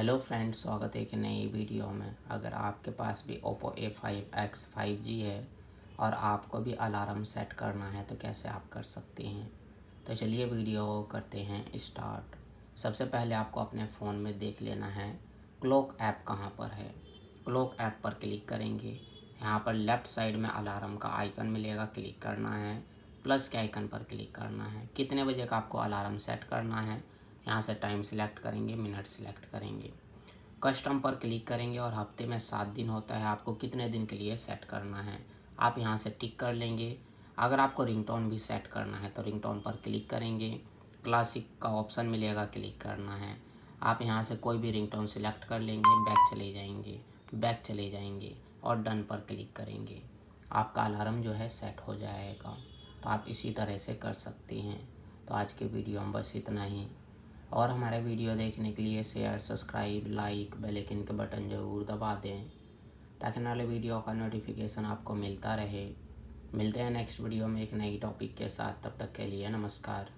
Hello friends, स्वागत है एक नई वीडियो में। अगर आपके पास भी Oppo A5X 5G है और आपको भी अलार्म सेट करना है तो कैसे आप कर सकते हैं। तो चलिए वीडियो करते हैं स्टार्ट। सबसे पहले आपको अपने फ़ोन में देख लेना है क्लॉक ऐप कहाँ पर है। क्लॉक ऐप पर क्लिक करेंगे। यहाँ पर लेफ़्ट साइड में अलार्म का आइकन मिलेगा, क्लिक करना है। प्लस के आइकन पर क्लिक करना है। कितने बजे का आपको अलार्म सेट करना है, यहाँ से टाइम सिलेक्ट करेंगे, मिनट सिलेक्ट करेंगे। कस्टम पर क्लिक करेंगे और हफ्ते में 7 दिन होता है, आपको कितने दिन के लिए सेट करना है आप यहाँ से टिक कर लेंगे। अगर आपको रिंगटोन भी सेट करना है तो रिंगटोन पर क्लिक करेंगे, क्लासिक का ऑप्शन मिलेगा, क्लिक करना है। आप यहाँ से कोई भी रिंगटोन सिलेक्ट कर लेंगे, बैक चले जाएंगे और डन पर क्लिक करेंगे। आपका अलार्म जो है सेट हो जाएगा। तो आप इसी तरह से कर सकते हैं। तो आज के वीडियो में बस इतना ही। और हमारे वीडियो देखने के लिए share, subscribe, like, bell icon के बटन ज़रूर दबा दें ताकि नाले वीडियो का नोटिफिकेशन आपको मिलता रहे। मिलते हैं नेक्स्ट वीडियो में एक नई टॉपिक के साथ। तब तक के लिए नमस्कार।